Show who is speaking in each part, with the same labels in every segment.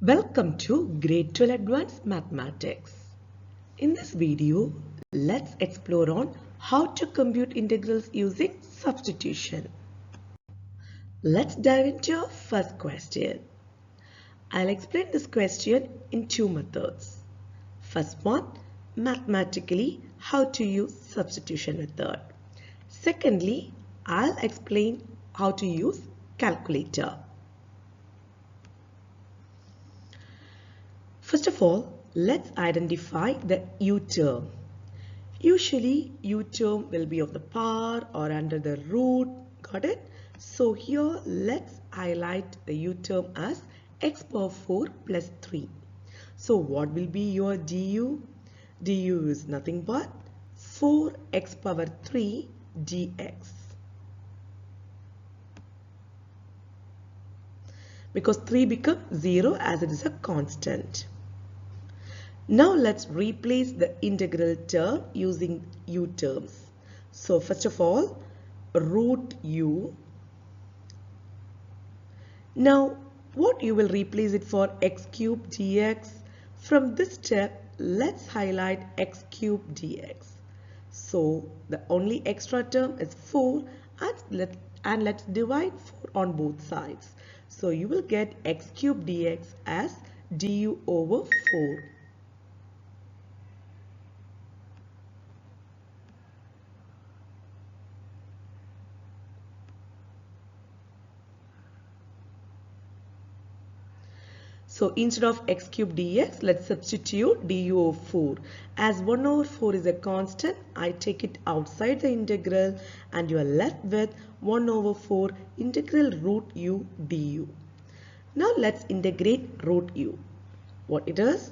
Speaker 1: Welcome to Grade 12 Advanced Mathematics. In this video, let's explore on how to compute integrals using substitution. Let's dive into our first question. I'll explain this question in two methods. First one, mathematically how to use substitution method. Secondly, I'll explain how to use calculator. First of all, let's identify the U term. Usually, U term will be of the power or under the root. Got it? So here, let's highlight the U term as x power 4 plus 3. So what will be your du? Du is nothing but 4x power 3 dx. Because 3 becomes 0 as it is a constant. Now let's replace the integral term using u terms. So first of all, root u. Now what you will replace it for x cube dx? From this step, let's highlight x cube dx. So the only extra term is 4 and let's divide 4 on both sides. So you will get x cube dx as du over 4. So instead of x cube dx, let's substitute du over 4. As 1 over 4 is a constant, I take it outside the integral and you are left with 1 over 4 integral root u du. Now let's integrate root u. What it is?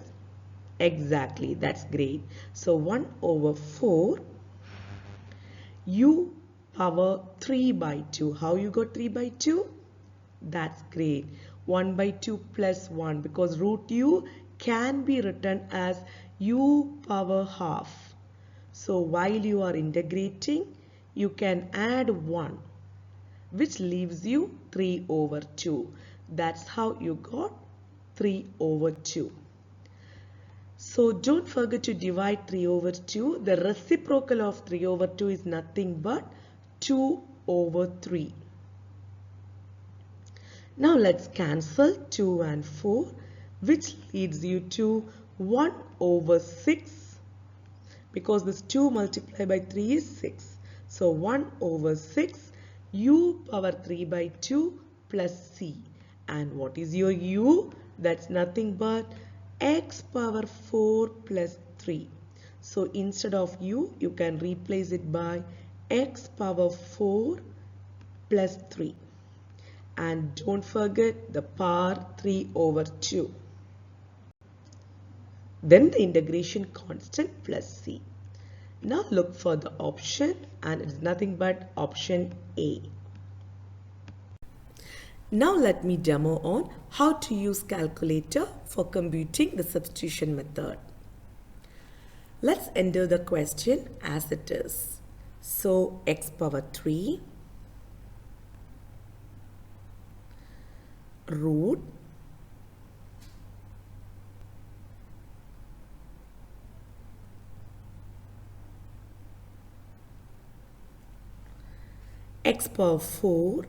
Speaker 1: Exactly, that's great. So 1 over 4 u power 3 by 2. How you got 3 by 2? That's great. 1 by 2 plus 1 because root u can be written as u power half. So while you are integrating, you can add 1 which leaves you 3 over 2. That's how you got 3 over 2. So don't forget to divide 3 over 2. The reciprocal of 3 over 2 is nothing but 2 over 3. Now let's cancel 2 and 4 which leads you to 1 over 6 because this 2 multiplied by 3 is 6. So 1 over 6 u power 3 by 2 plus c. And what is your u? That's nothing but x power 4 plus 3. So instead of u, you can replace it by x power 4 plus 3. And don't forget the power 3 over 2. Then the integration constant plus c. Now look for the option and it's nothing but option A. Now let me demo on how to use calculator for computing the substitution method. Let's enter the question as it is. So x power 3 root x power 4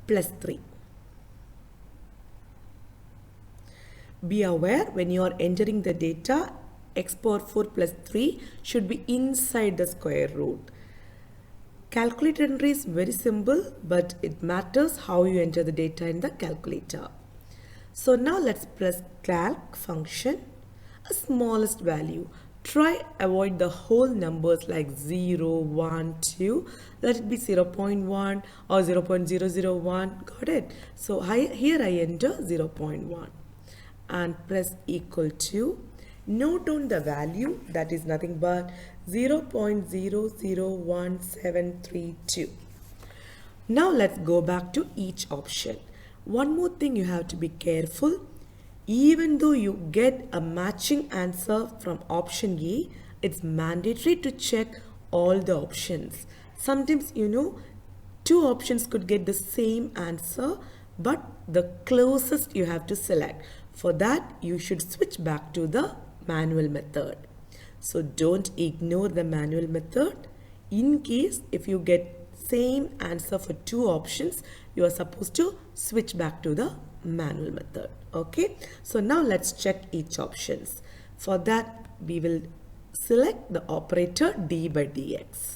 Speaker 1: plus 3. Be aware when you are entering the data, x power 4 plus 3 should be inside the square root. Calculator entry is very simple, but it matters how you enter the data in the calculator. So now let's press calc function, a smallest value. Try avoid the whole numbers like 0, 1, 2. Let it be 0.1 or 0.001. Got it? So here I enter 0.1 and press equal to. Note down the value, that is nothing but 0.001732. Now let's go back to each option. One more thing you have to be careful. Even though you get a matching answer from option A, it's mandatory to check all the options. Sometimes Two options could get the same answer, but the closest you have to select. For that, you should switch back to the manual method. So don't ignore the manual method. In case if you get same answer for two options, you are supposed to switch back to the manual method. Okay, so now let's check each options. For that, we will select the operator d by dx.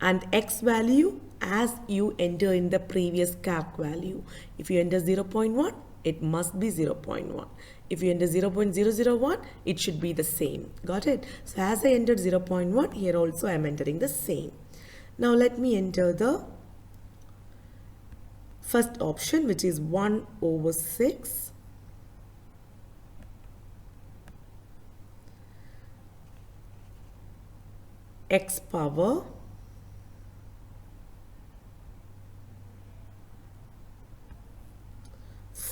Speaker 1: And x value as you enter in the previous calc value. If you enter 0.1, it must be 0.1. If you enter 0.001, it should be the same. Got it? So as I entered 0.1, here also I am entering the same. Now let me enter the first option, which is 1/6 x power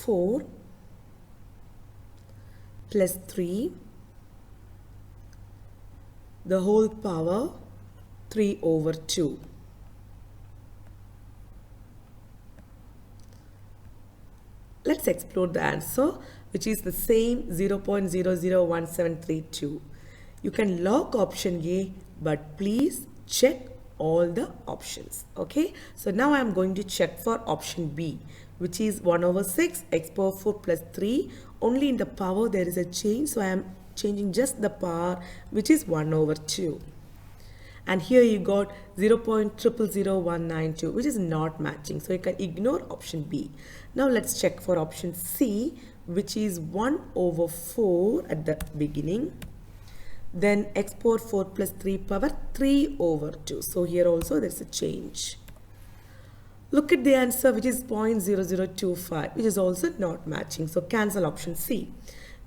Speaker 1: (4) plus 3 the whole power 3/2. Let's explore the answer, which is the same 0.001732. You can log option A, but please check all the options. Okay, so now I am going to check for option B, which is 1/6 x power 4 plus 3. Only in the power there is a change, so I am changing just the power, which is 1/2. And here you got 0.000192, which is not matching, so you can ignore option B. Now let's check for option C, which is 1/4 at the beginning, then x power 4 plus 3 power 3/2. So here also there's a change. Look at the answer, which is 0.0025, which is also not matching, so cancel option C.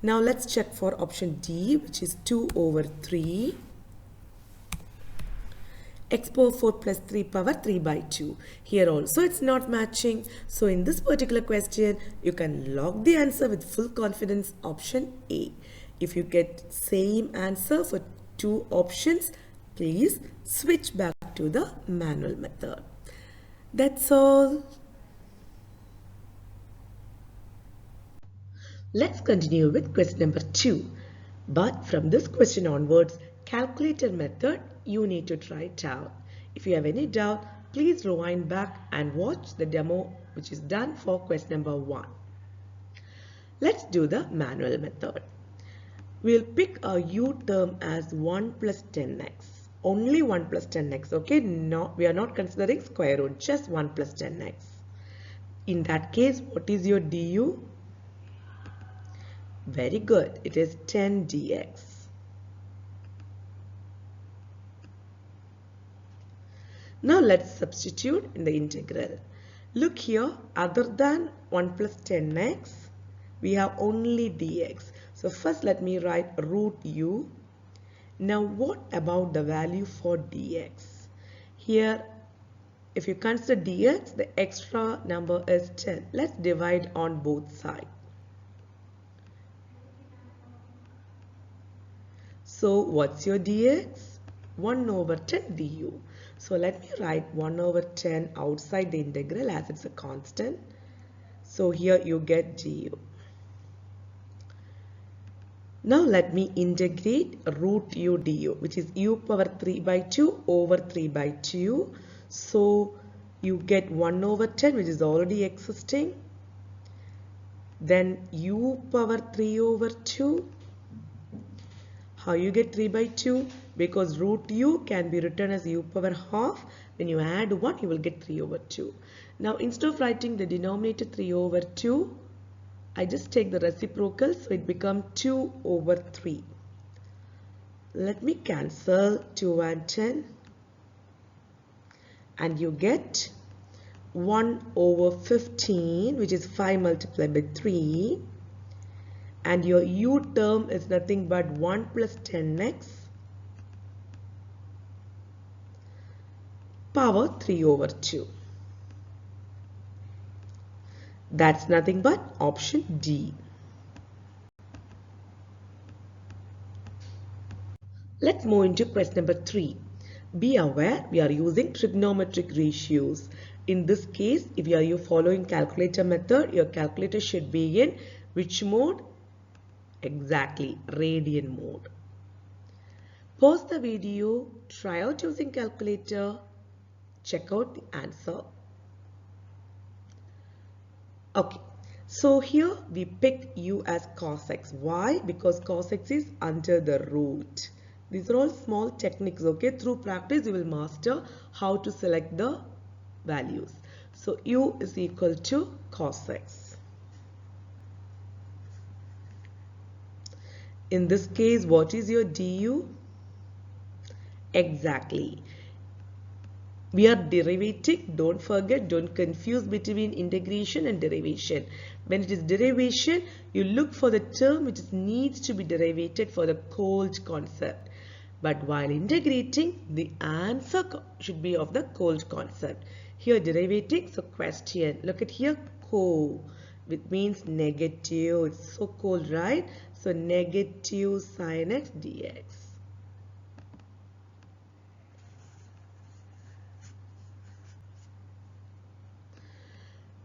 Speaker 1: Now let's check for option D, which is 2/3 x power 4 plus 3 power 3/2. Here also it's not matching. So in this particular question, you can log the answer with full confidence option A. If you get same answer for two options, please switch back to the manual method. That's all. Let's continue with question number 2. But from this question onwards, calculator method, you need to try it out. If you have any doubt, please rewind back and watch the demo which is done for question number 1. Let's do the manual method. We'll pick a u term as 1 plus 10x. Only 1 plus 10x, okay? No, we are not considering square root, just 1 plus 10x. In that case, what is your du? Very good, it is 10 dx. Now let's substitute in the integral. Look here, other than 1 plus 10x, we have only dx. So first let me write root u. Now what about the value for dx? Here, if you consider dx, the extra number is 10. Let's divide on both sides. So what's your dx? 1/10 du. So let me write 1/10 outside the integral as it's a constant. So here you get du. Now let me integrate root u du, which is u power 3/2 over 3/2. So you get 1/10, which is already existing. Then u power 3/2. How you get 3/2? Because root u can be written as u power half. When you add 1, you will get 3/2. Now instead of writing the denominator 3/2, I just take the reciprocal, so it becomes 2/3. Let me cancel 2 and 10. And you get 1/15, which is 5 multiplied by 3. And your u term is nothing but 1 plus 10x power 3/2. That's nothing but option D. Let's move into question number 3. Be aware we are using trigonometric ratios. In this case, if you are following calculator method, your calculator should be in which mode? Exactly, radian mode. Pause the video, try out using calculator, check out the answer. Okay, so here we pick u as cos x. Why? Because cos x is under the root. These are all small techniques, okay? Through practice, you will master how to select the values. So u is equal to cos x. In this case, what is your du? Exactly. We are derivating. Don't forget, don't confuse between integration and derivation. When it is derivation, you look for the term which needs to be derivated for the cold concept. But while integrating, the answer should be of the cold concept. Here derivating, so question. Look at here, co, which means negative. It's so cold, right? So negative sin x dx.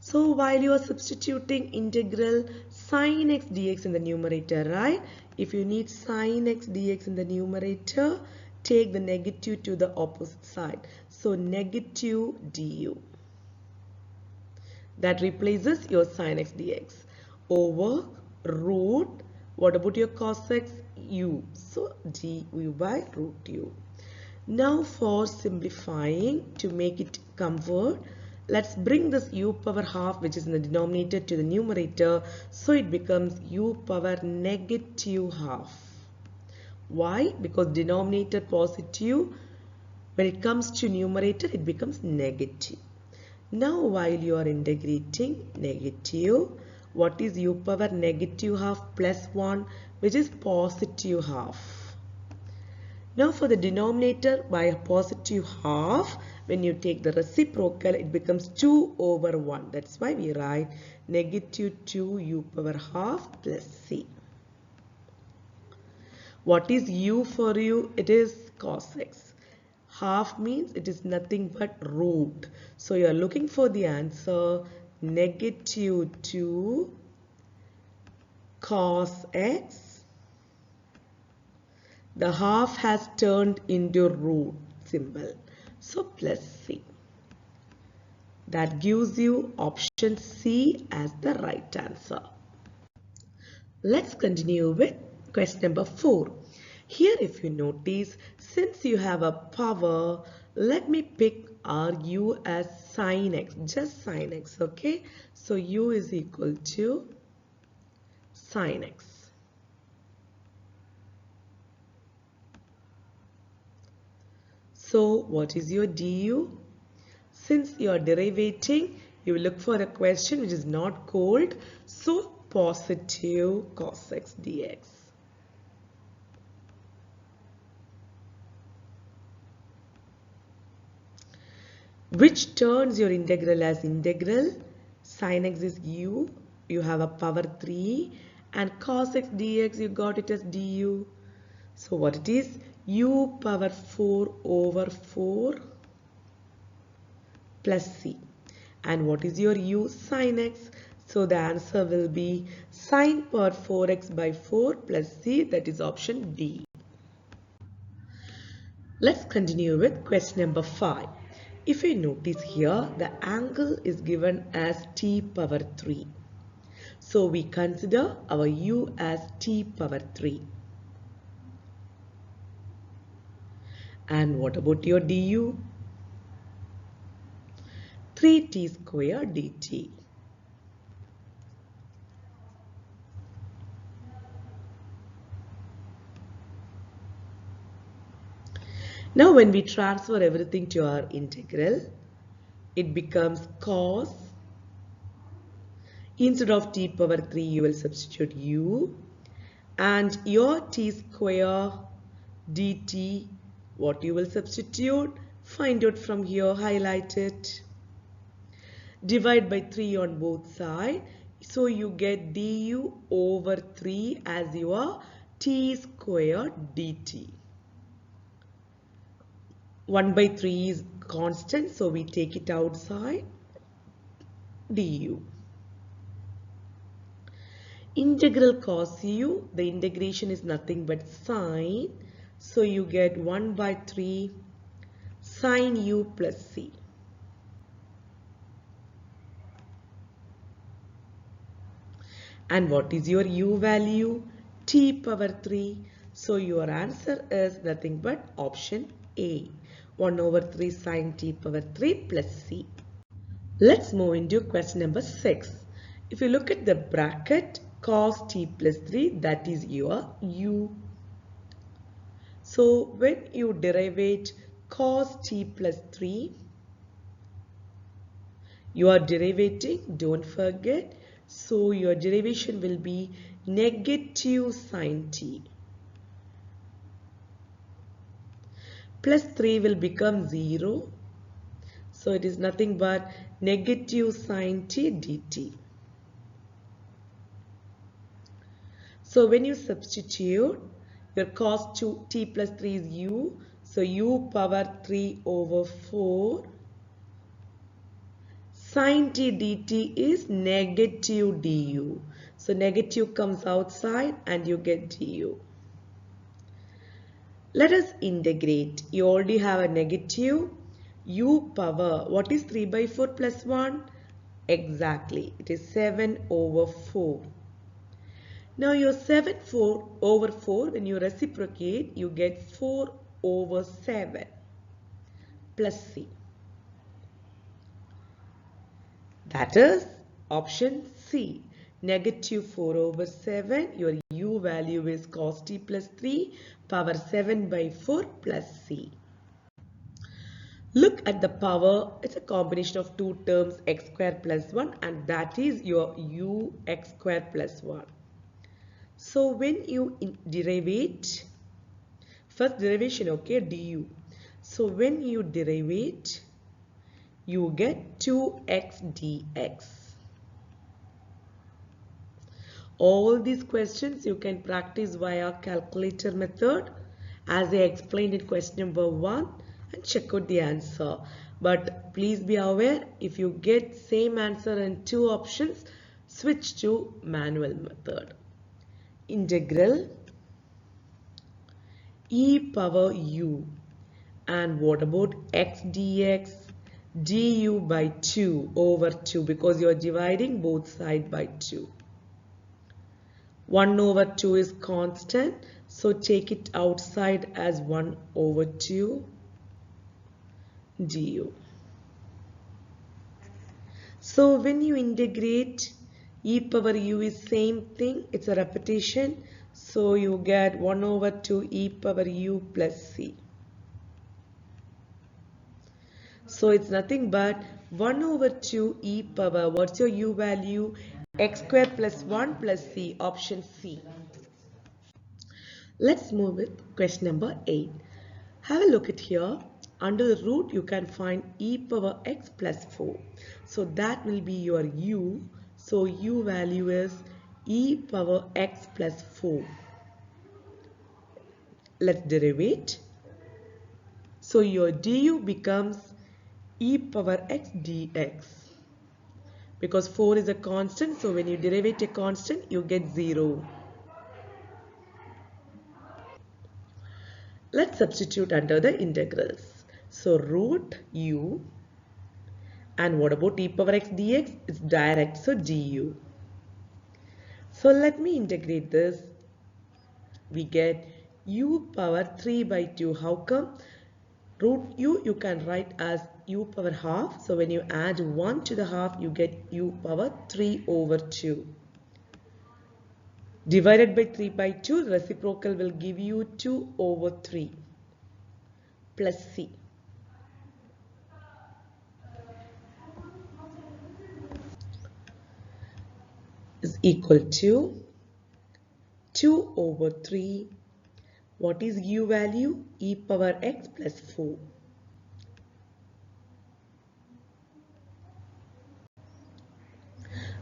Speaker 1: So while you are substituting integral sin x dx in the numerator, right? If you need sin x dx in the numerator, take the negative to the opposite side. So negative du. That replaces your sin x dx over root. What about your cos x? U. So du by root u. Now for simplifying, to make it comfort, let's bring this u power half, which is in the denominator, to the numerator. So it becomes u power negative half. Why? Because denominator positive, when it comes to numerator, it becomes negative. Now while you are integrating negative, what is u power negative half plus 1, which is positive half. Now for the denominator, by a positive half, when you take the reciprocal, it becomes 2 over 1. That's why we write negative 2 u power half plus c. What is u for you? It is cos x. Half means it is nothing but root. So you are looking for the answer negative 2 cos x. The half has turned into root symbol. So plus c. That gives you option C as the right answer. Let's continue with question number 4. Here if you notice, since you have a power, let me pick u as sin x, just sin x, okay? So u is equal to sin x. So what is your du? Since you are derivating, you will look for a question which is not cold. So positive cos x dx. Which turns your integral as integral. Sin x is u. You have a power 3. And cos x dx, you got it as du. So what it is? U power 4 over 4 plus c. And what is your u? Sin x. So the answer will be sin power 4x by 4 plus c. That is option D. Let's continue with question number 5. If you notice here, the angle is given as t power 3. So we consider our u as t power 3. And what about your du? 3t square dt. Now when we transfer everything to our integral, it becomes cos. Instead of t power 3, you will substitute u. And your t square dt, what you will substitute? Find out from here, highlight it. Divide by 3 on both sides. So you get du over 3 as your t square dt. 1 by 3 is constant, so we take it outside. Du. Integral cos u, the integration is nothing but sine. So you get 1 by 3 sine u plus c. And what is your u value? T power 3. So your answer is nothing but option A. 1 over 3 sine t power 3 plus c. Let's move into question number 6. If you look at the bracket cos t plus 3, that is your u. So when you derivate cos t plus 3, you are derivating, don't forget. So your derivation will be negative sine t. Plus 3 will become 0. So it is nothing but negative sine t dt. So when you substitute, your cos t plus 3 is u. So u power 3 over 4. Sin t dt is negative du. So negative comes outside and you get du. Let us integrate. You already have a negative. U power, what is 3 by 4 plus 1? Exactly, it is 7 over 4. Now your 7 over 4, when you reciprocate, you get 4 over 7 plus c. That is option C. Negative 4 over 7. Your u value is cos t plus 3 power 7 by 4 plus c. Look at the power. It's a combination of two terms x square plus 1 and that is your u x square plus 1. So when you derivate, first derivation, okay, du. So when you derivate, you get 2x dx. All these questions you can practice via calculator method as I explained in question number 1 and check out the answer. But please be aware, if you get same answer in two options, switch to manual method. Integral e power u, and what about x dx? Du by 2 over 2 because you are dividing both sides by 2. 1 over 2 is constant, so take it outside as 1 over 2 du. So when you integrate, e power u is same thing, it's a repetition, so you get 1 over 2 e power u plus c. So it's nothing but 1 over 2 e power, what's your u value? X square plus 1 plus c, option C. Let's move with question number 8. Have a look at here. Under the root you can find e power x plus 4. So that will be your u. So u value is e power x plus 4. Let's derivate. So your du becomes e power x dx. Because 4 is a constant, so when you derivate a constant, you get 0. Let's substitute under the integrals. So root u, and what about e power x dx? It's direct, so du. So let me integrate this. We get u power 3 by 2. How come? Root u you can write as u power half. So when you add 1 to the half, you get u power 3 over 2. Divided by 3 by 2, reciprocal will give you 2 over 3 plus c. Is equal to 2 over 3. What is u value? E power x plus 4.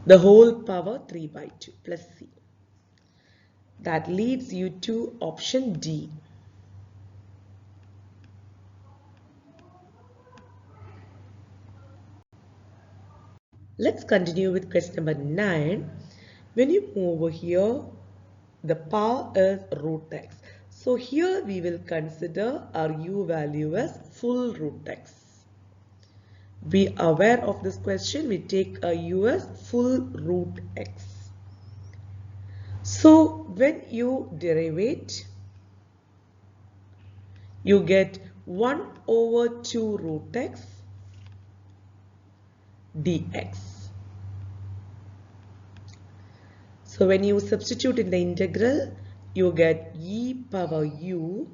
Speaker 1: The whole power 3 by 2 plus c. That leads you to option D. Let's continue with question number 9. When you move over here, the power is root x. So here we will consider our u value as full root x. Be aware of this question. We take a u as full root x. So when you derivate, you get 1 over 2 root x dx. So when you substitute in the integral, you get e power u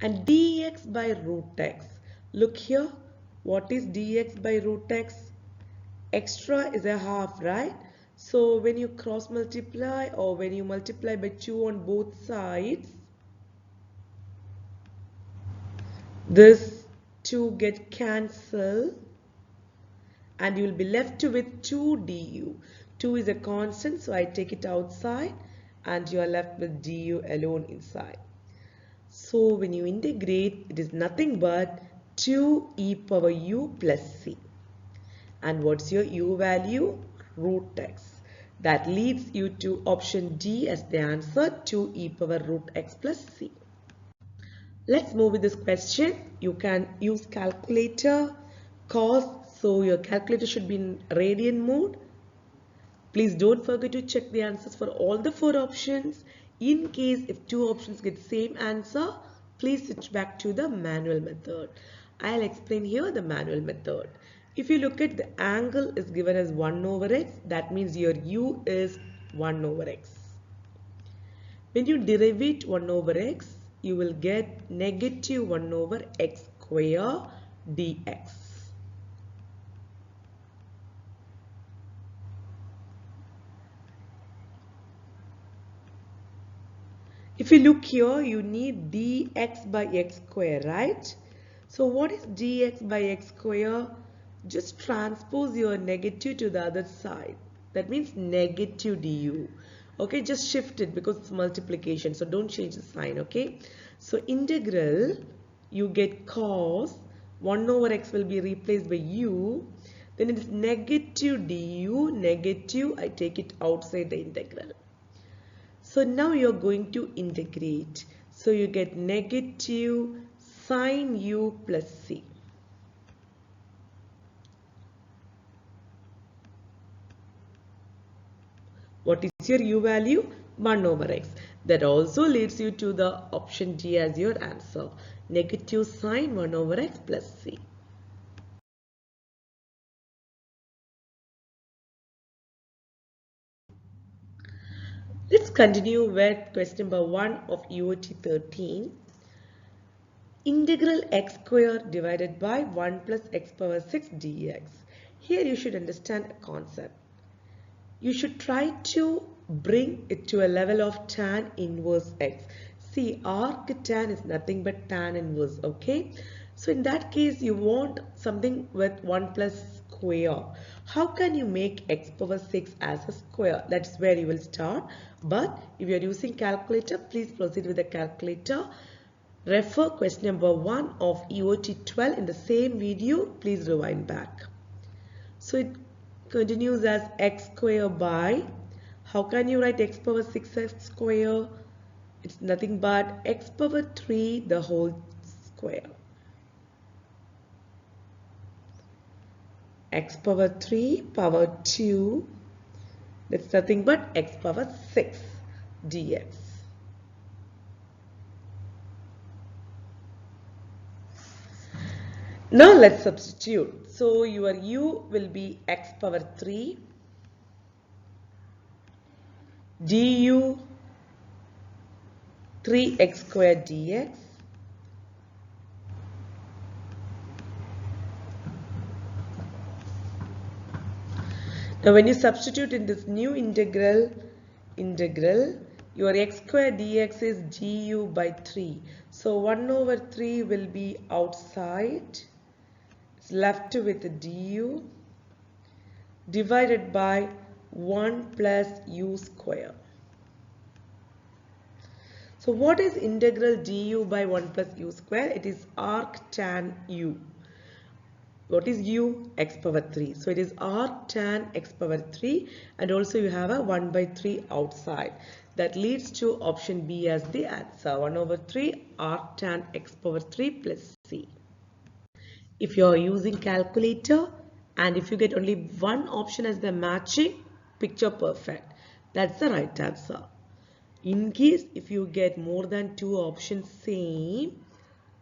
Speaker 1: and dx by root x. Look here, what is dx by root x? Extra is a half, right? So when you cross multiply or when you multiply by 2 on both sides, this 2 get cancelled and you will be left with 2 du. 2 is a constant, so I take it outside and you are left with du alone inside. So when you integrate, it is nothing but 2 e power u plus c. And what's your u value? Root x. That leads you to option D as the answer, 2 e power root x plus c. Let's move with this question. You can use calculator, cos, so your calculator should be in radian mode. Please don't forget to check the answers for all the 4 options. In case if 2 options get same answer, please switch back to the manual method. I'll explain here the manual method. If you look at the angle is given as 1 over x, that means your u is 1 over x. When you derivate 1 over x, you will get negative 1 over x square dx. If you look here, you need dx by x square, right? So what is dx by x square? Just transpose your negative to the other side. That means negative du. Okay, just shift it because it's multiplication. So don't change the sign, okay? So integral, you get cos, 1 over x will be replaced by u. Then it is negative du, negative, I take it outside the integral. So now you're going to integrate. So you get negative sine u plus c. What is your u value? 1 over x. That also leads you to the option D as your answer. Negative sine 1 over x plus c. Let's continue with question number 1 of EOT 13. Integral x square divided by 1 plus x power 6 dx. Here you should understand a concept. You should try to bring it to a level of tan inverse x. See, arc tan is nothing but tan inverse, okay? So in that case, you want something with 1 plus square. How can you make x power 6 as a square? That's where you will start. But if you are using calculator, please proceed with the calculator. Refer question number 1 of EOT 12 in the same video. Please rewind back. So it continues as x square by, how can you write x power 6x square? It's nothing but x power 3 the whole square. X power 3 power 2, that's nothing but x power 6 dx. Now let's substitute. So your u will be x power 3 du 3x square dx Now when you substitute in this new integral, your x square dx is du by 3. So 1 over 3 will be outside. It's left with du divided by 1 plus u square. So what is integral du by 1 plus u square? It is arc tan u. What is u? X power 3. So it is r tan x power 3, and also you have a 1 by 3 outside. That leads to option B as the answer. 1 over 3 r tan x power 3 plus c. If you are using calculator and if you get only one option as the matching, picture perfect. That's the right answer. In case if you get more than two options same,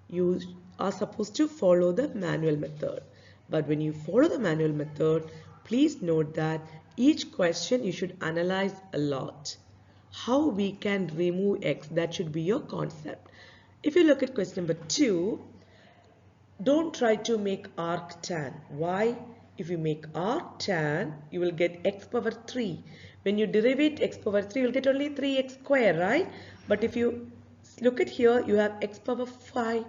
Speaker 1: you are supposed to follow the manual method. But when you follow the manual method, please note that each question you should analyze a lot. How we can remove x, that should be your concept. If you look at question number 2, don't try to make arc tan. Why? If you make arc tan, you will get x power 3. When you derivate x power 3, you will get only 3x square, right? But if you look at here, you have x power 5.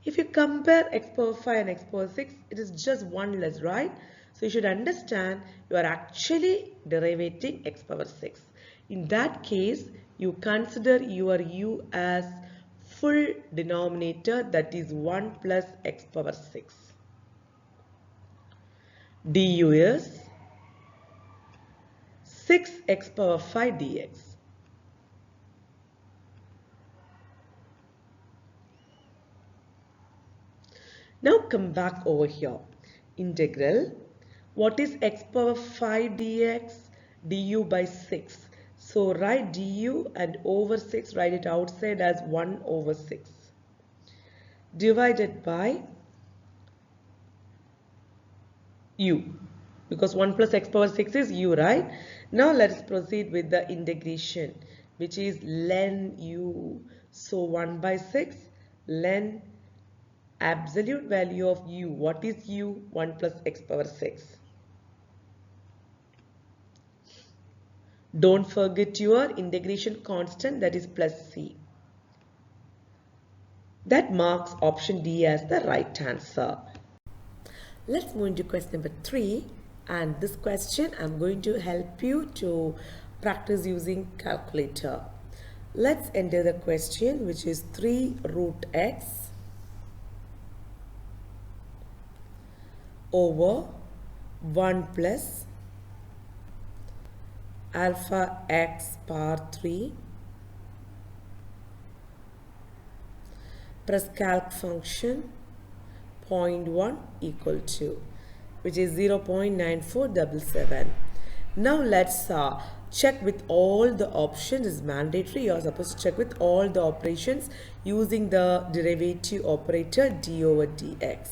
Speaker 1: If you compare x power 5 and x power 6, it is just one less, right? So you should understand you are actually derivating x power 6. In that case, you consider your u as full denominator, that is 1 plus x power 6. Du is 6x power 5 dx. Now come back over here. Integral. What is x power 5 dx? Du by 6. So write du and over 6, write it outside as 1 over 6. Divided by u. Because 1 plus x power 6 is u, right? Now let's proceed with the integration, which is len u. So 1 by 6 len absolute value of u. What is u? 1 plus x power 6. Don't forget your integration constant, that is plus c. That marks option D as the right answer. Let's move into question number 3, and this question I'm going to help you to practice using calculator. Let's enter the question, which is 3 root x over 1 plus alpha x power 3 plus calc function 0.1 equal to, which is 0.9477. Now let's check with all the options. Is mandatory. You are supposed to check with all the operations using the derivative operator d over dx.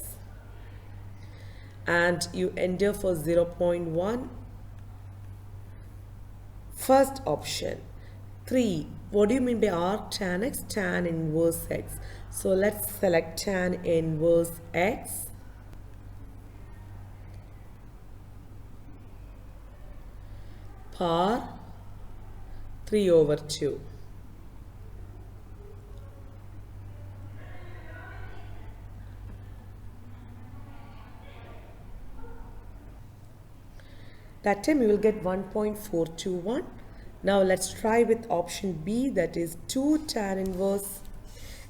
Speaker 1: And you enter for 0.1. First option, 3. What do you mean by arc tan x? Tan inverse x. So let's select tan inverse x. Power 3 over 2. That time you will get 1.421. Now let's try with option B, that is 2 tan inverse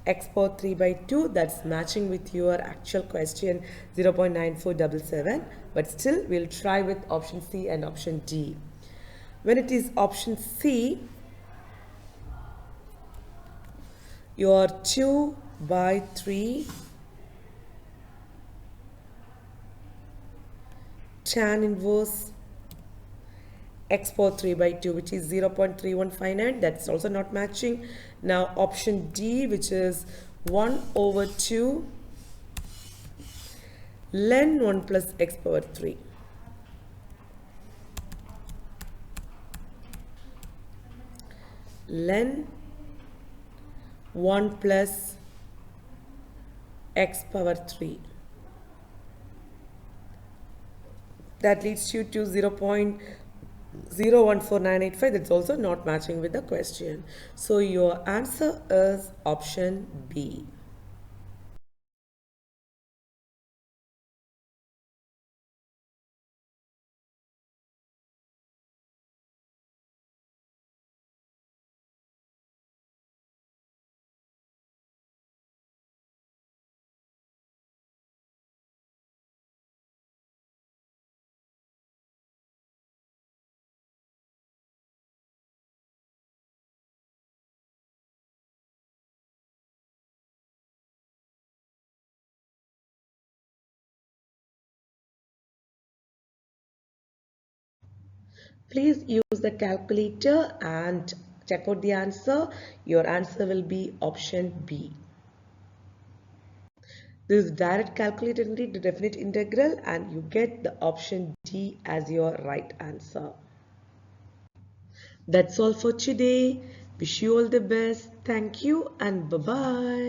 Speaker 1: x power 3 by 2. That's matching with your actual question 0.9477. But still we'll try with option C and option D. When it is option C, your 2 by 3 tan inverse x power 3 by 2, which is 0.3159. That's also not matching. Now option D, which is 1 over 2 len 1 plus x power 3. Len 1 plus x power 3. That leads you to 0.014985. That's also not matching with the question. So your answer is option B. Please use the calculator and check out the answer. Your answer will be option B. This is direct calculated entry to definite integral and you get the option D as your right answer. That's all for today. Wish you all the best. Thank you and bye-bye.